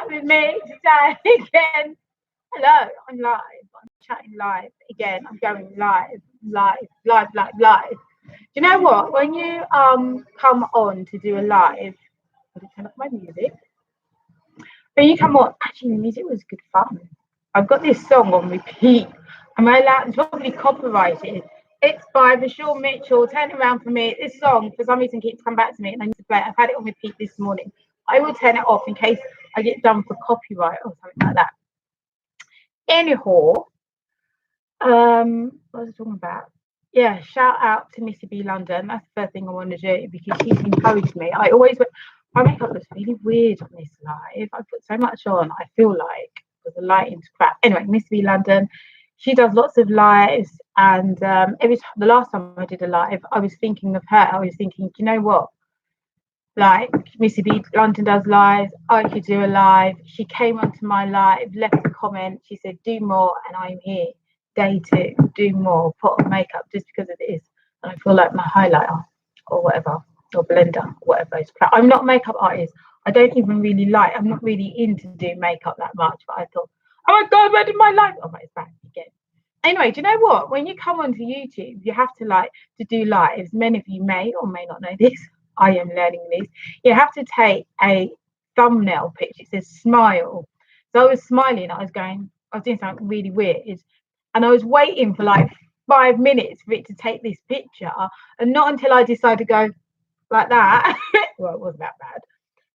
chat with me today again. Hello, I'm live. I'm chatting live again. I'm going live, live. Do you know what? When you come on to do a live, I turn up my music. When you come on, actually, the music was good fun. I've got this song on repeat. Am I allowed? It's probably copyrighted. It's by Vishal Mitchell. Turn it around for me. This song, for some reason, keeps coming back to me, and I need to play it. I've had it on repeat this morning. I will turn it off in case I get done for copyright or something like that. Anyhow, what was I talking about? Yeah, shout out to Missy B London. That's the first thing I want to do because she's encouraged me. My makeup looks really weird on this live. I put so much on. I feel like the lighting's crap. Anyway, Missy B London, she does lots of lives, and the last time I did a live, I was thinking of her. I was thinking, you know what? Like Missy B London does lives, I could do a live. She came onto my live, left a comment. She said, "Do more," and I'm here. Day 2, do more. Put on makeup just because of this, and I feel like my highlighter or whatever, or blender, or whatever is crap. I'm not a makeup artist. I don't even really like. I'm not really into doing makeup that much. But I thought, oh my god, where did my life? Oh, it's back again. Anyway, do you know what? When you come onto YouTube, you have to do lives. Many of you may or may not know this. I am learning this. You have to take a thumbnail picture. It says smile. So I was smiling. I was doing something really weird. And I was waiting for like 5 minutes for it to take this picture. And not until I decided to go like that. Well, it wasn't that bad.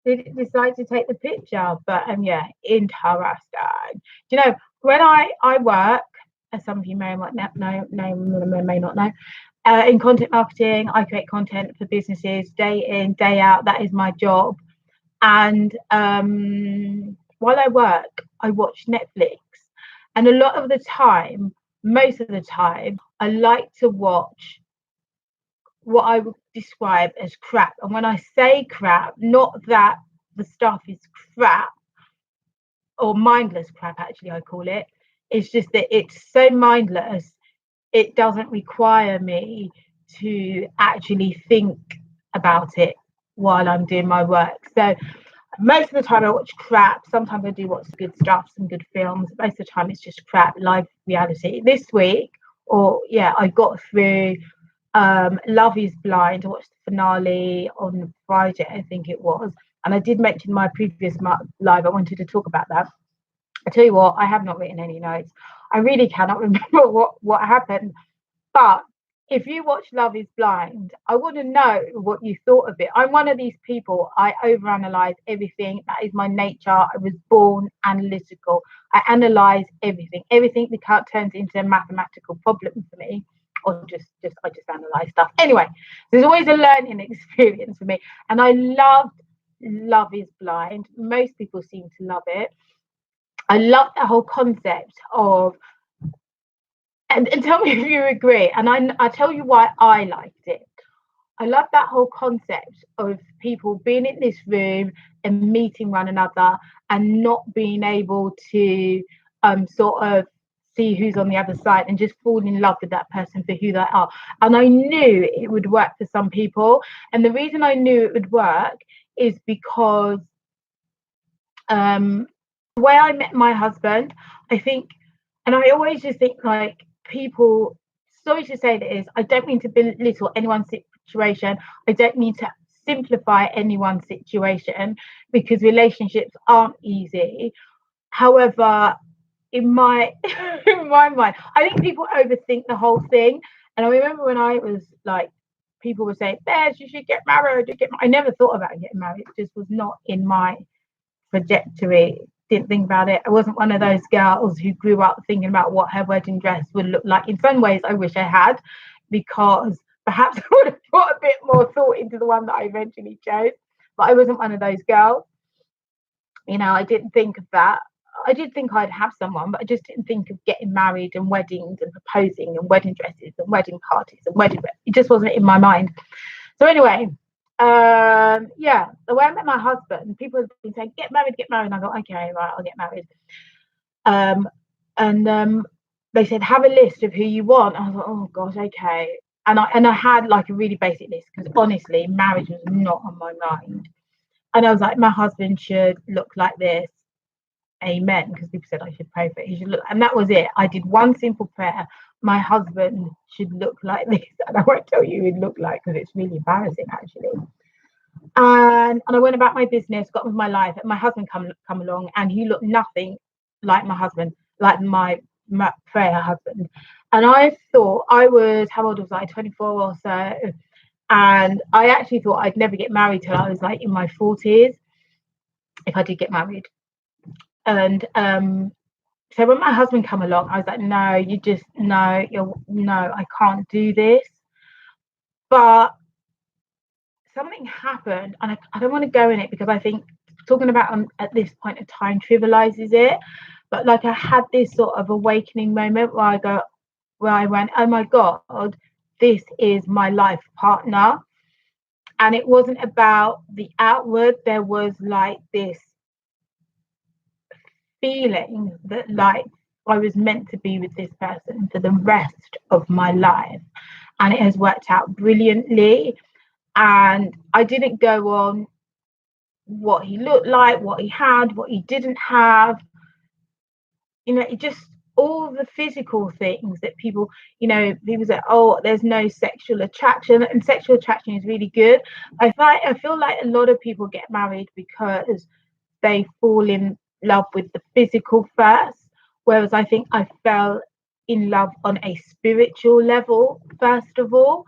Did it decide to take the picture? But yeah, interesting. You know, when I work, as some of you may or may not know, in content marketing, I create content for businesses day in, day out. That is my job. And while I work, I watch Netflix. And a lot of the time, most of the time, I like to watch what I would describe as crap. And when I say crap, not that the stuff is crap or mindless crap, actually, I call it. It's just that it's so mindless. It doesn't require me to actually think about it while I'm doing my work. So most of the time I watch crap. Sometimes I do watch good stuff, some good films. Most of the time it's just crap, live reality. This week, I got through Love is Blind. I watched the finale on Friday, I think it was. And I did mention my previous live. I wanted to talk about that. I tell you what, I have not written any notes. I really cannot remember what happened. But if you watch Love is Blind, I want to know what you thought of it. I'm one of these people. I overanalyze everything. That is my nature. I was born analytical. I analyze everything. Everything that turns into a mathematical problem for me. Or I just analyze stuff. Anyway, there's always a learning experience for me. And I loved Love is Blind. Most people seem to love it. I love the whole concept of, and tell me if you agree, and I tell you why I liked it. I love that whole concept of people being in this room and meeting one another and not being able to sort of see who's on the other side and just fall in love with that person for who they are. And I knew it would work for some people. And the reason I knew it would work is because the way I met my husband, I think, and I always just think like people, sorry to say this, I don't mean to belittle anyone's situation. I don't mean to simplify anyone's situation because relationships aren't easy. However, in my mind, I think people overthink the whole thing. And I remember when I was like, people were saying, Bess, you should get married. I never thought about getting married. It just was not in my trajectory. Didn't think about it. I wasn't one of those girls who grew up thinking about what her wedding dress would look like. In some ways, I wish I had, because perhaps I would have put a bit more thought into the one that I eventually chose. But I wasn't one of those girls. You know, I didn't think of that. I did think I'd have someone, but I just didn't think of getting married and weddings and proposing and wedding dresses and wedding parties and it just wasn't in my mind. So anyway, the way I met my husband, people have been saying, get married. And I go, okay, right, I'll get married. And they said, have a list of who you want. I was like, oh gosh, okay. And I had like a really basic list because honestly, marriage was not on my mind. And I was like, my husband should look like this. amen, because people said I should pray for it. He should look, and that was it. I did one simple prayer. My husband should look like this, and I won't tell you who he looked like because it's really embarrassing actually. And I went about my business, got with my life, and my husband come along, and he looked nothing like my husband, like my prayer husband. And I thought I was, how old was I, 24 or so, and I actually thought I'd never get married till I was like in my 40s, if I did get married. And so when my husband come along, I was like, no, I can't do this. But something happened, and I don't want to go in it because I think talking about at this point of time trivializes it. But like I had this sort of awakening moment where I went, oh my God, this is my life partner. And it wasn't about the outward. There was like this feeling that like I was meant to be with this person for the rest of my life. And it has worked out brilliantly. And I didn't go on what he looked like, what he had, what he didn't have. It just all the physical things that people say, oh, there's no sexual attraction, and sexual attraction is really good. I feel like a lot of people get married because they fall in love with the physical first, whereas I think I fell in love on a spiritual level first of all.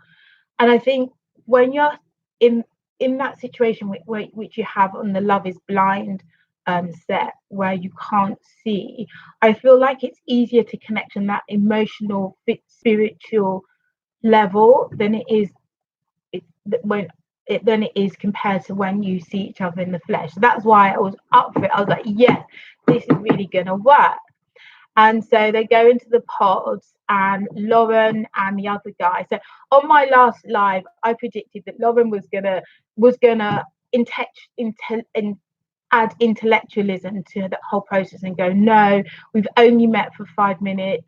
And I think when you're in that situation which you have on the Love is Blind set, where you can't see, I feel like it's easier to connect on that emotional spiritual level than it is compared to when you see each other in the flesh. So that's why I was up for it. I was like, yes, this is really gonna work. And so they go into the pods, and Lauren and the other guy. So on my last live, I predicted that Lauren was gonna add intellectualism to the whole process and go, no, we've only met for 5 minutes,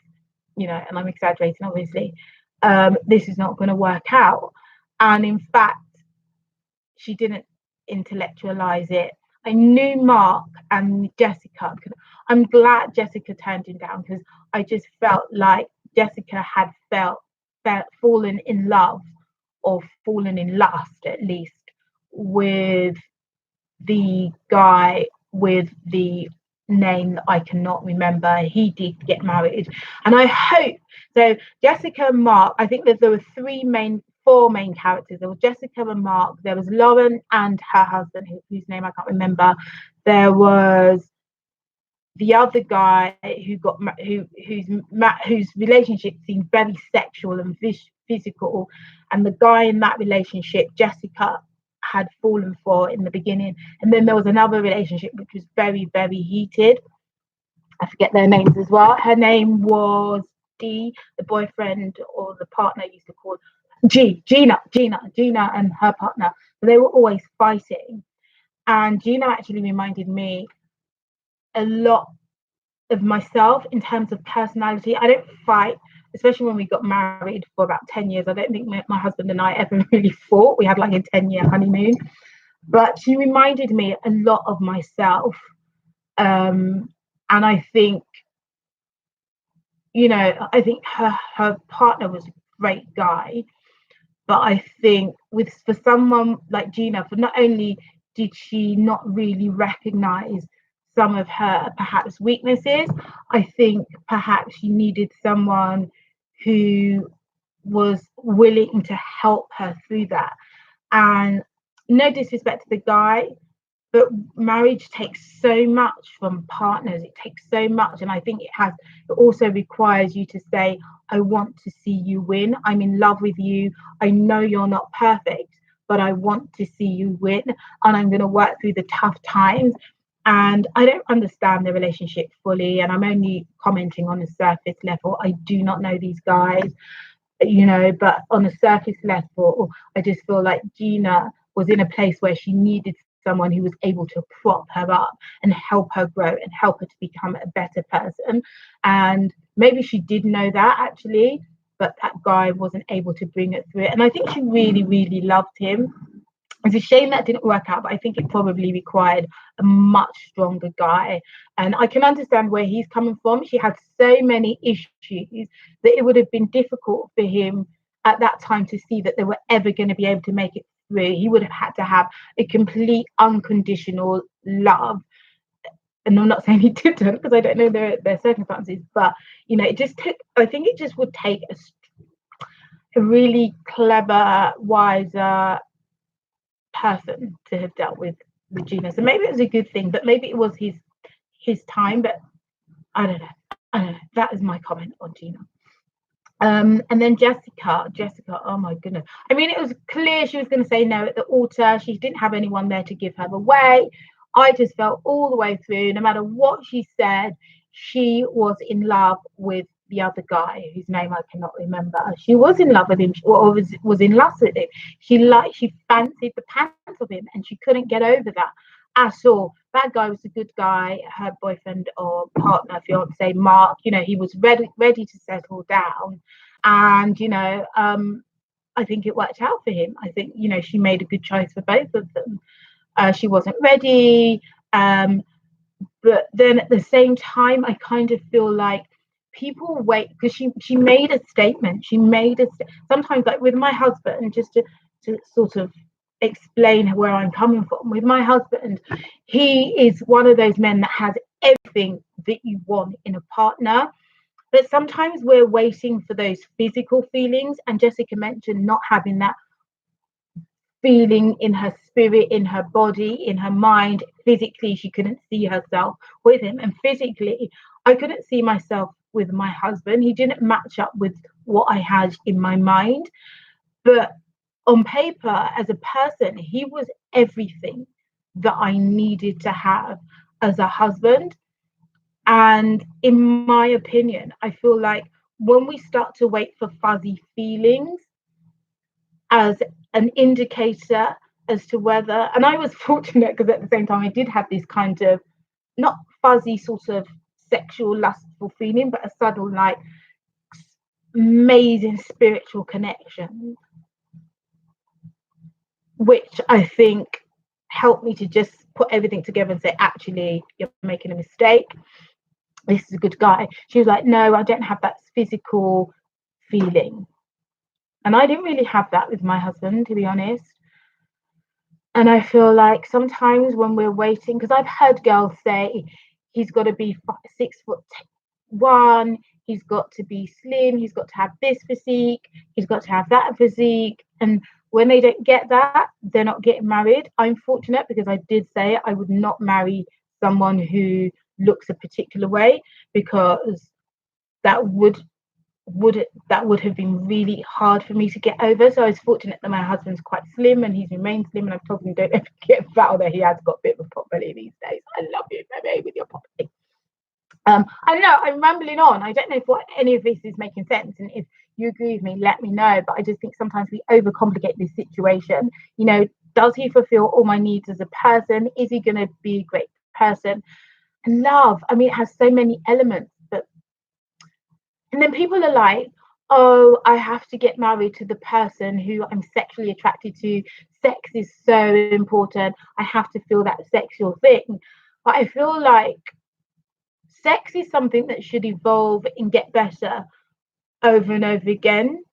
and I'm exaggerating obviously. This is not going to work out. And in fact, she didn't intellectualize it. I knew Mark and Jessica. I'm glad Jessica turned him down, because I just felt like Jessica had fallen in love, or fallen in lust at least, with the guy with the name that I cannot remember. He did get married, and I hope so. Jessica and Mark, I think that there were four main characters. There was Jessica and Mark, there was Lauren and her husband, whose name I can't remember. There was the other guy whose relationship seemed very sexual and physical, and the guy in that relationship Jessica had fallen for in the beginning. And then there was another relationship which was very, very heated. I forget their names as well. Her name was D. The boyfriend or the partner used to call Gina and her partner. So they were always fighting. And Gina actually reminded me a lot of myself in terms of personality. I don't fight, especially when we got married for about 10 years. I don't think my husband and I ever really fought. We had like a 10-year honeymoon. But she reminded me a lot of myself. And I think, I think her partner was a great guy. But I think for someone like Gina, for not only did she not really recognize some of her perhaps weaknesses, I think perhaps she needed someone who was willing to help her through that. And no disrespect to the guy, but marriage takes so much from partners. It takes so much. And I think it also requires you to say, I want to see you win. I'm in love with you. I know you're not perfect, but I want to see you win. And I'm going to work through the tough times. And I don't understand the relationship fully. And I'm only commenting on a surface level. I do not know these guys, but on a surface level, I just feel like Gina was in a place where she needed someone who was able to prop her up and help her grow and help her to become a better person. And maybe she did know that actually, but that guy wasn't able to bring it through it. And I think she really, really loved him. It's a shame that didn't work out, but I think it probably required a much stronger guy. And I can understand where he's coming from. She had so many issues that it would have been difficult for him at that time to see that they were ever going to be able to make it through. He would have had to have a complete unconditional love. And I'm not saying he didn't, because I don't know their circumstances, but it just took, I think it just would take a really clever, wiser person to have dealt with Regina. So maybe it was a good thing, but maybe it was his time. But I don't know. That is my comment on Gina. And then Jessica, oh my goodness. I mean, it was clear she was going to say no at the altar. She didn't have anyone there to give her away. I just felt all the way through, no matter what she said, she was in love with the other guy whose name I cannot remember. She was in love with him, or was in lust with him. She fancied the pants of him, and she couldn't get over that at all. That guy was a good guy. Her boyfriend or partner, fiance, Mark, he was ready to settle down, and I think it worked out for him. I think she made a good choice for both of them. She wasn't ready, but then at the same time, I kind of feel like people wait, because she made a statement. Sometimes, like with my husband, just to sort of explain where I'm coming from. With my husband, he is one of those men that has everything that you want in a partner. But sometimes we're waiting for those physical feelings. And Jessica mentioned not having that feeling in her spirit, in her body, in her mind. Physically, she couldn't see herself with him. And physically, I couldn't see myself with my husband. He didn't match up with what I had in my mind. But on paper, as a person, he was everything that I needed to have as a husband. And in my opinion, I feel like when we start to wait for fuzzy feelings as an indicator as to whether, and I was fortunate because at the same time I did have this kind of not fuzzy sort of sexual lustful feeling, but a subtle, like, amazing spiritual connection, which I think helped me to just put everything together and say, actually, you're making a mistake. This is a good guy. She was like, no, I don't have that physical feeling. And I didn't really have that with my husband, to be honest. And I feel like sometimes when we're waiting, because I've heard girls say he's got to be 6'1", he's got to be slim, he's got to have this physique, he's got to have that physique. And when they don't get that, they're not getting married. I'm fortunate because I did say I would not marry someone who looks a particular way, because that would have been really hard for me to get over. So I was fortunate that my husband's quite slim and he's remained slim, and I've told him don't ever get fat, although he has got a bit of a pot belly these days. I love you, baby, with your pot belly. I don't know, I'm rambling on. I don't know if any of this is making sense, and if you agree with me, let me know. But I just think sometimes we overcomplicate this situation. Does he fulfill all my needs as a person? Is he going to be a great person? And love, I mean, it has so many elements. And then people are like, oh, I have to get married to the person who I'm sexually attracted to. Sex is so important. I have to feel that sexual thing. But I feel like sex is something that should evolve and get better over and over again,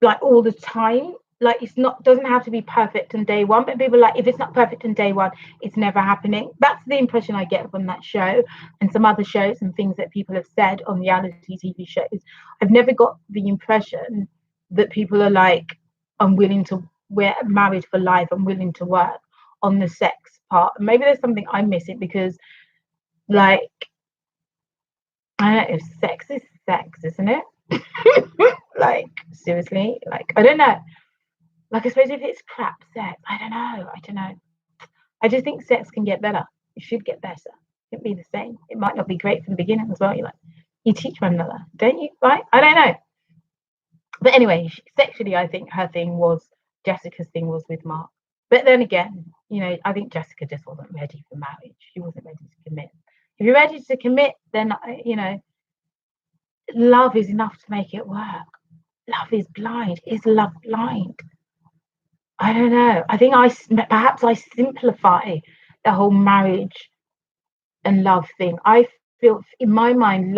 like all the time. Like, doesn't have to be perfect on day one, but people are like, if it's not perfect on day one, it's never happening. That's the impression I get from that show and some other shows and things that people have said on reality TV shows. I've never got the impression that people are like, we're married for life, I'm willing to work on the sex part. Maybe there's something I'm missing, because, like, I don't know, if sex is sex, isn't it? Like, seriously, like, I don't know. Like, I suppose if it's crap sex, I don't know. I just think sex can get better. It should get better. It can be the same. It might not be great from the beginning as well. You teach one another, don't you? Right? I don't know. But anyway, sexually, I think Jessica's thing was with Mark. But then again, I think Jessica just wasn't ready for marriage. She wasn't ready to commit. If you're ready to commit, then, love is enough to make it work. Love is blind. Is love blind? I don't know. I think perhaps I simplify the whole marriage and love thing. I feel in my mind,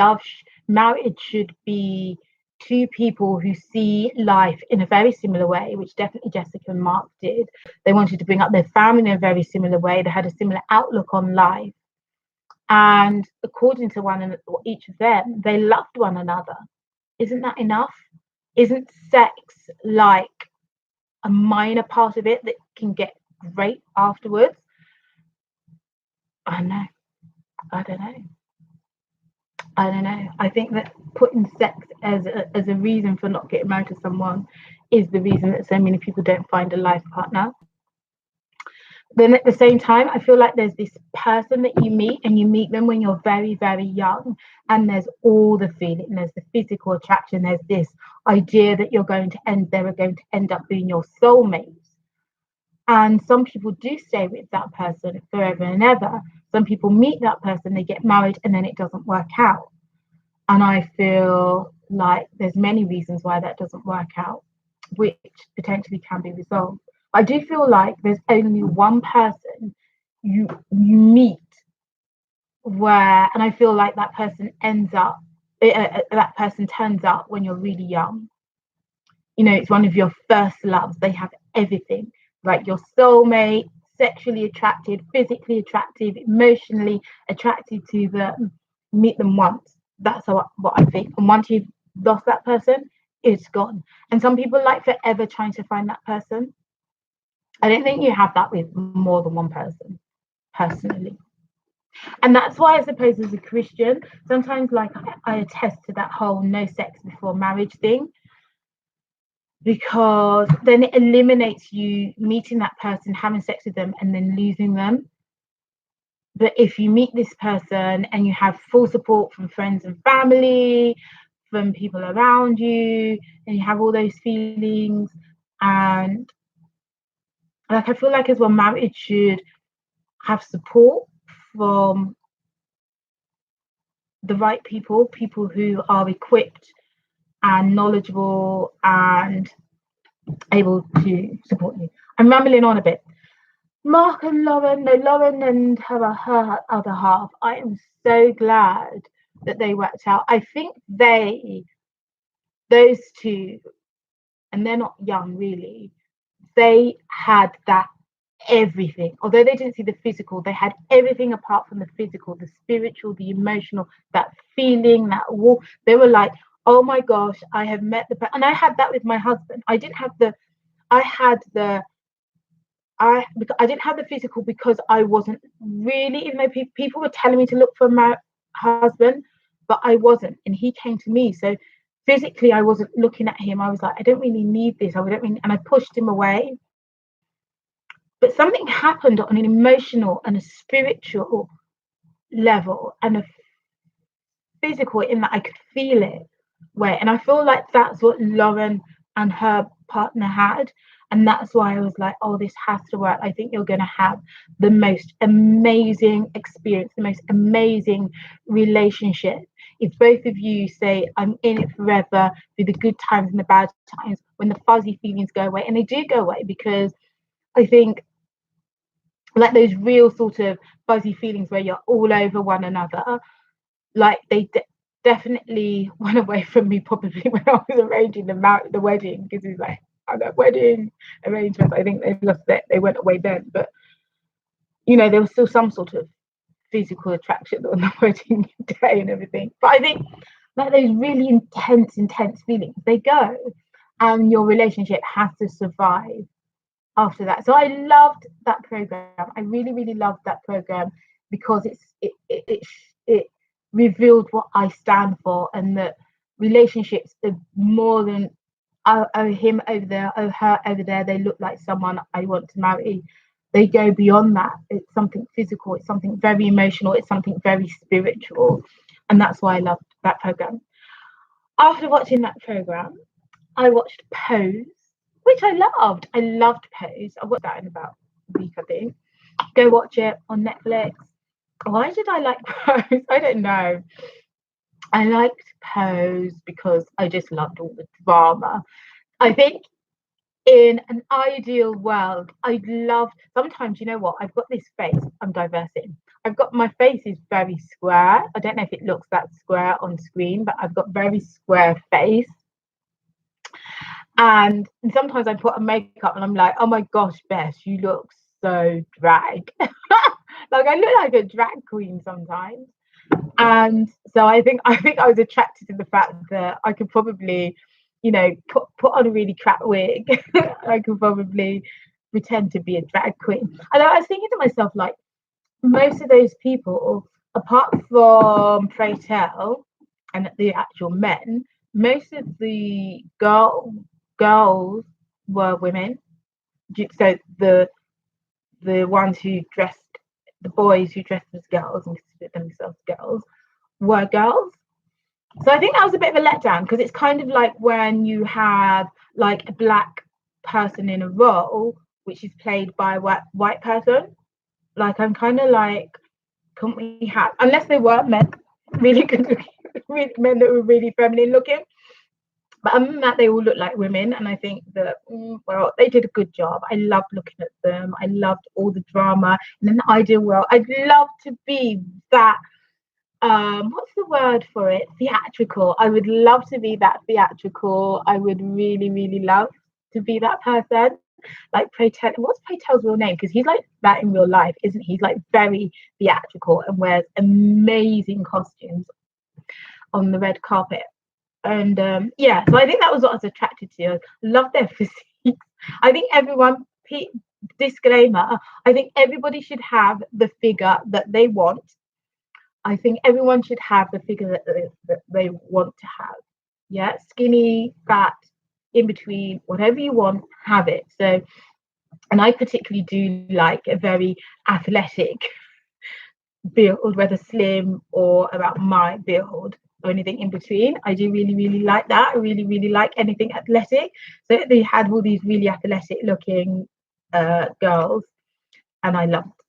marriage should be two people who see life in a very similar way, which definitely Jessica and Mark did. They wanted to bring up their family in a very similar way. They had a similar outlook on life. And according to each of them, they loved one another. Isn't that enough? Isn't sex like a minor part of it that can get great afterwards? I don't know. I don't know. I don't know. I think that putting sex as a reason for not getting married to someone is the reason that so many people don't find a life partner. Then at the same time, I feel like there's this person that you meet, and you meet them when you're very, very young, and there's all the feeling, there's the physical attraction, there's this idea that they're going to end up being your soulmates. And some people do stay with that person forever and ever. Some people meet that person, they get married, and then it doesn't work out. And I feel like there's many reasons why that doesn't work out, which potentially can be resolved. I do feel like there's only one person you meet where, and I feel like that person that person turns up when you're really young. You know, it's one of your first loves. They have everything, like your soulmate, sexually attracted, physically attractive, emotionally attracted to them. Meet them once. That's what I think. And once you've lost that person, it's gone. And some people like forever trying to find that person. I don't think you have that with more than one person, personally. And that's why I suppose as a Christian, sometimes like I attest to that whole no sex before marriage thing, because then it eliminates you meeting that person, having sex with them, and then losing them. But if you meet this person and you have full support from friends and family, from people around you, and you have all those feelings, and like I feel like as well, marriage should have support from the right people who are equipped and knowledgeable and able to support you. I'm rambling on a bit. Mark and Lauren and her other half, I am so glad that they worked out. I think those two, and they're not young really, they had that everything. Although they didn't see the physical, they had everything apart from the physical, the spiritual, the emotional, that feeling, that walk. They were like, oh my gosh, I have met and I had that with my husband. I didn't have the I didn't have the physical because I wasn't really, even though people were telling me to look for my husband, but I wasn't, and he came to me. So physically, I wasn't looking at him. I was like, I don't really need this. And I pushed him away. But something happened on an emotional and a spiritual level and a physical, in that I could feel it. And I feel like that's what Lauren and her partner had. And that's why I was like, oh, this has to work. I think you're going to have the most amazing experience, the most amazing relationship. If both of you say, I'm in it forever, through the good times and the bad times, when the fuzzy feelings go away, and they do go away, because I think like those real sort of fuzzy feelings where you're all over one another, like they definitely went away from me probably when I was arranging the wedding, because it's like, oh, that wedding arrangements, I think they went away then. But you know, there was still some sort of physical attraction on the wedding day and everything. But I think like those really intense feelings, they go, and your relationship has to survive after that. So I loved that program. I really, really loved that program, because it revealed what I stand for, and that relationships are more than oh him over there, oh her over there, they look like someone I want to marry. They go beyond that. It's something physical, it's something very emotional, it's something very spiritual. And that's why I loved that program. After watching that program, I watched Pose, which I loved. I loved Pose. I watched that in about a week, I think. Go watch it on Netflix. Why did I like Pose? I don't know. I liked Pose because I just loved all the drama. I think In an ideal world, I'd love, sometimes, you know what, I've got this face, I'm diversing. I've got, my face is very square. I don't know if it looks that square on screen, but I've got very square face. And sometimes I put on makeup and I'm like, oh my gosh, Bess, you look so drag. Like I look like a drag queen sometimes. And so I think I was attracted to the fact that I could probably, put on a really crap wig. I could probably pretend to be a drag queen. And I was thinking to myself, like, most of those people, apart from Pray Tell and the actual men, most of the girls were women. So the ones who dressed, the boys who dressed as girls and considered themselves girls, were girls. So I think that was a bit of a letdown, because it's kind of like when you have like a black person in a role which is played by a white person. Like I'm kind of like, couldn't we have, unless they were men, really good looking, men that were really feminine looking. But other than that, they all look like women, and I think that well, they did a good job. I loved looking at them. I loved all the drama. And in the ideal world, I'd love to be that. What's the word for it? Theatrical. I would love to be that theatrical. I would really, really love to be that person. Like Pray Tell, what's Pray Tell's real name? Because he's like that in real life, isn't he? He's like very theatrical and wears amazing costumes on the red carpet. And yeah, so I think that was what I was attracted to. I love their physiques. I think everyone, disclaimer, I think everybody should have the figure that they want. I think everyone should have the figure that they want to have. Yeah, skinny, fat, in between, whatever you want, have it. So, and I particularly do like a very athletic build, whether slim or about my build or anything in between. I do really, really like that. I really, really like anything athletic. So they had all these really athletic looking girls, and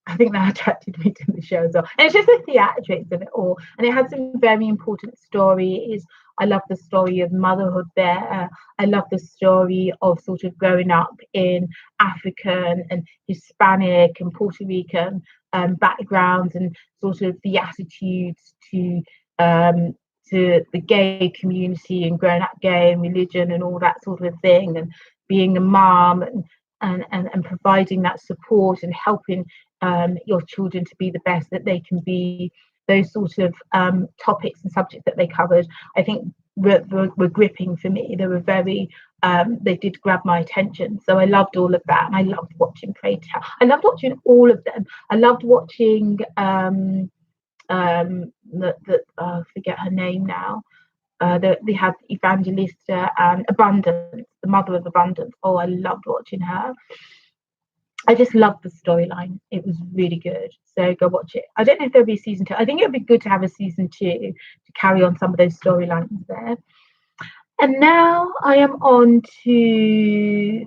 I think that attracted me to the show as well. And it's just the theatrics of it all. And it had some very important stories. I love the story of motherhood there. I love the story of sort of growing up in African and Hispanic and Puerto Rican backgrounds, and sort of the attitudes um, to the gay community and growing up gay and religion and all that sort of thing, and being a mom and providing that support and helping your children to be the best that they can be. Those sort of topics and subjects that they covered, I think, were gripping for me. They were very, they did grab my attention. So I loved all of that, and I loved watching Pray Tell. I loved watching all of them. I loved watching I forget her name now. They had Evangelista and Abundance, the mother of Abundance. Oh, I loved watching her. I just loved the storyline. It was really good. So go watch it. I don't know if there'll be a season 2. I think it would be good to have a season 2 to carry on some of those storylines there. And now I am on to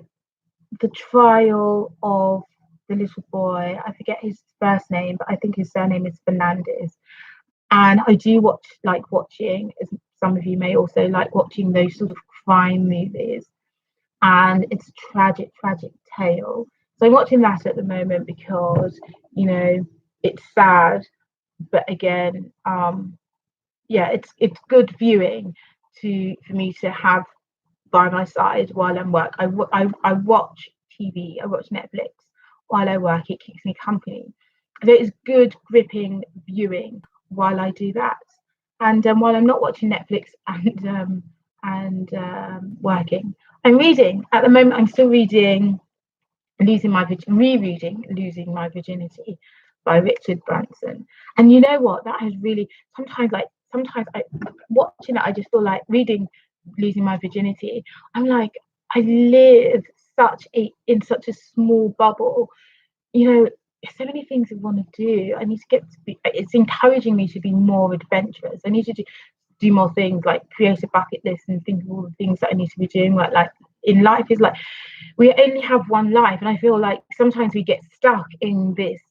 the trial of the little boy. I forget his first name, but I think his surname is Fernandez. And I do like watching, as some of you may also like watching, those sort of crime movies. And it's a tragic, tragic tale. So I'm watching that at the moment because, it's sad, but again, yeah, it's good viewing for me to have by my side while I'm work. I watch TV, I watch Netflix while I work. It keeps me company. So it's good gripping viewing while I do that. And while I'm not watching Netflix and working, I'm reading. At the moment, I'm still reading rereading Losing My Virginity by Richard Branson. And you know what? That has really, sometimes I watching it, I just feel like reading Losing My Virginity. I'm like, I live in such a small bubble. So many things I want to do. I need to it's encouraging me to be more adventurous. I need to do more things, like create a bucket list and think of all the things that I need to be doing. Like in life is like, we only have one life, and I feel like sometimes we get stuck in this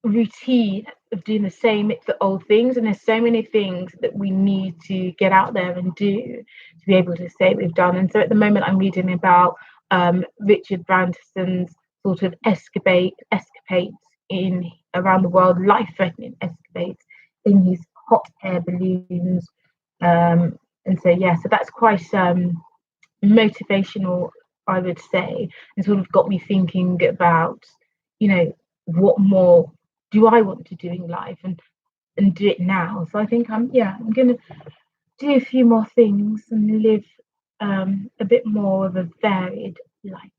routine of doing the old things, and there's so many things that we need to get out there and do to be able to say we've done. And so at the moment I'm reading about Richard Branson's sort of escapades in around the world, life-threatening escapades in his hot air balloons. And so yeah, so that's quite motivational, I would say, and sort of got me thinking about, you know, what more do I want to do in life, and do it now. So I think I'm gonna do a few more things and live a bit more of a varied life.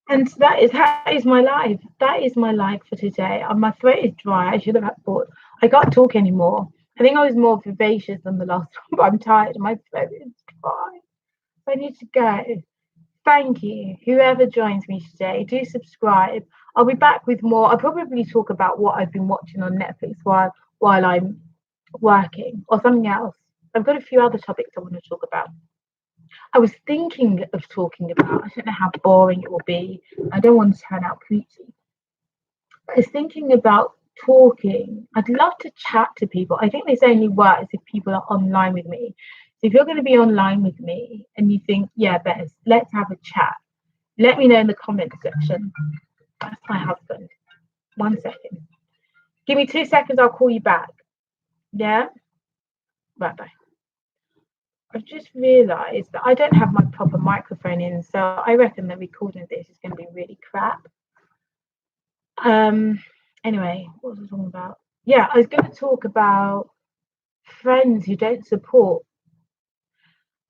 And that is my life. That is my life for today. My throat is dry. I should have thought I can't talk anymore. I think I was more vivacious than the last one, but I'm tired. My throat is dry. So I need to go. Thank you. Whoever joins me today, do subscribe. I'll be back with more. I'll probably talk about what I've been watching on Netflix while I'm working, or something else. I've got a few other topics I want to talk about. I was thinking of talking about, I don't know how boring it will be. I don't want to turn out preachy. I was thinking about talking. I'd love to chat to people. I think this only works if people are online with me. So if you're going to be online with me and you think, yeah, Bess, let's have a chat, let me know in the comment section. That's my husband. 1 second. Give me 2 seconds, I'll call you back. Yeah? Right, bye. I've just realised that I don't have my proper microphone in, so I reckon the recording of this is going to be really crap. Anyway, what was I talking about? Yeah, I was going to talk about friends who don't support.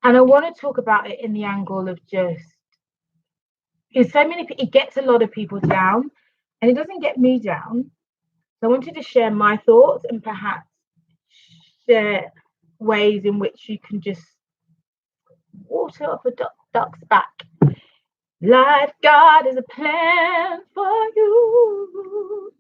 And I want to talk about it in the angle of just, because it gets a lot of people down, and it doesn't get me down. So I wanted to share my thoughts and perhaps share ways in which you can just water off a duck's back. Life, God is a plan for you.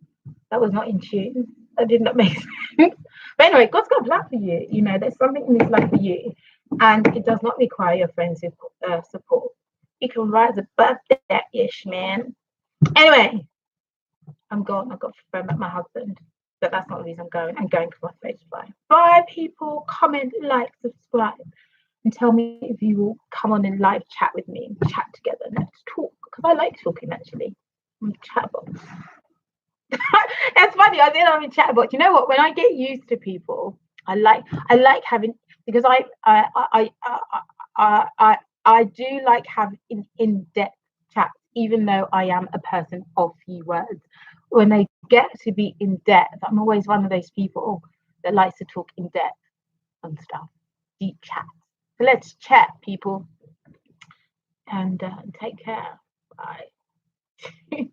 That was not in tune. That did not make sense. But anyway, God's got a plan for you. You know, there's something in this life for you, and it does not require your friends' support. You can rise above that ish, man. Anyway, I'm gone. I've got to phone back my husband. But that's not the reason I'm going. I'm going for my face fly. Bye, people. Comment, like, subscribe, and tell me if you will come on and live chat with me and chat together. Let's talk, because I like talking actually. I'm a chatbot. That's funny. I think I'm a chatbot. You know what? When I get used to people, I like having, because I do like having in-depth chats, even though I am a person of few words. When they get to be in depth, I'm always one of those people that likes to talk in depth and stuff, deep chat. So let's chat, people, and take care. Bye.